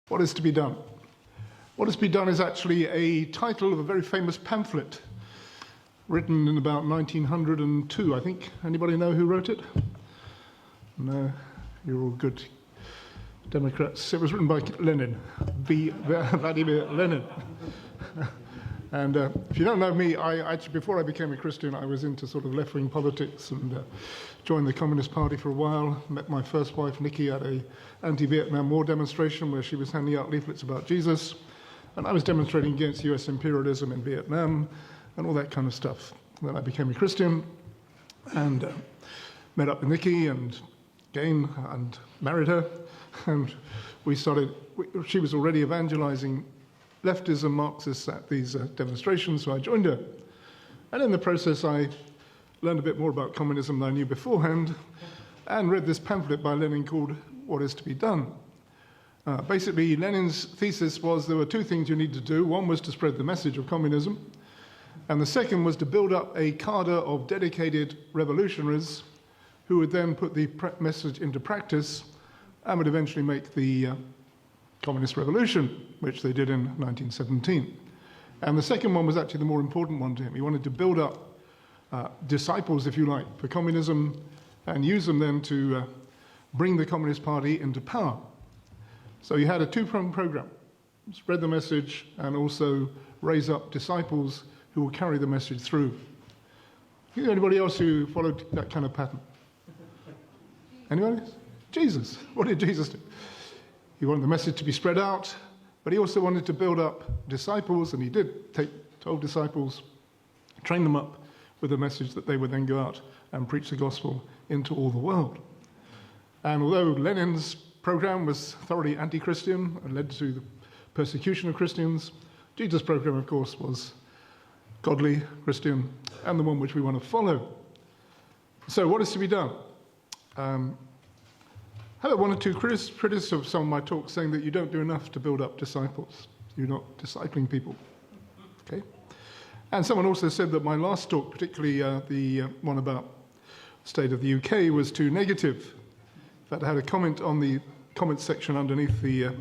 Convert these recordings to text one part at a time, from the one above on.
What is to be done? What is to be done is actually a title of a very famous pamphlet written in about 1902, I think. Anybody know who wrote it? No, you're all good Democrats. It was written by Lenin, Vladimir Lenin. And if you don't know me, I actually, before I became a Christian, I was into sort of left-wing politics and joined the Communist Party for a while. Met my first wife, Nikki, at a anti-Vietnam War demonstration where she was handing out leaflets about Jesus. And I was demonstrating against US imperialism in Vietnam and all that kind of stuff. Then I became a Christian and met up with Nikki and married her. And she was already evangelizing leftism, Marxists at these demonstrations, so I joined her. And in the process, I learned a bit more about communism than I knew beforehand and read this pamphlet by Lenin called What is to be Done? Basically, Lenin's thesis was there were two things you need to do. One was to spread the message of communism, and the second was to build up a cadre of dedicated revolutionaries who would then put the message into practice and would eventually make the Communist Revolution, which they did in 1917. And the second one was actually the more important one to him. He wanted to build up disciples, if you like, for communism and use them then to bring the Communist Party into power. So he had a two-pronged program: spread the message and also raise up disciples who will carry the message through. Anybody else who followed that kind of pattern? Anybody? Jesus. What did Jesus do? He wanted the message to be spread out, but he also wanted to build up disciples, and he did take 12 disciples, train them up with a message that they would then go out and preach the gospel into all the world. And although Lenin's program was thoroughly anti-Christian and led to the persecution of Christians, Jesus' program, of course, was godly, Christian, and the one which we want to follow. So what is to be done? I had one or two critics of some of my talks saying that you don't do enough to build up disciples. You're not discipling people. Okay? And someone also said that my last talk, particularly the one about the state of the UK, was too negative. In fact, I had a comment on the comment section underneath the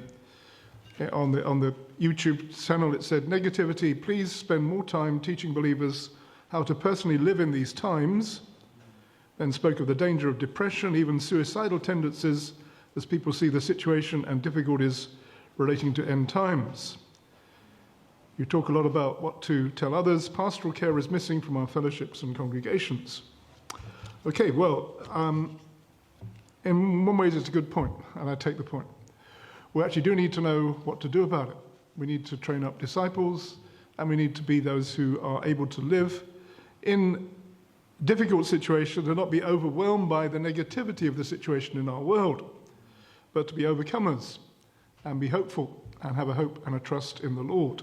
on the YouTube channel. It said, "Negativity, please spend more time teaching believers how to personally live in these times." Then spoke of the danger of depression, even suicidal tendencies, as people see the situation and difficulties relating to end times. You talk a lot about what to tell others. Pastoral care is missing from our fellowships and congregations. Okay, well, in one way it's a good point, and I take the point. We actually do need to know what to do about it. We need to train up disciples, and we need to be those who are able to live in difficult situations and not be overwhelmed by the negativity of the situation in our world, but to be overcomers and be hopeful and have a hope and a trust in the Lord.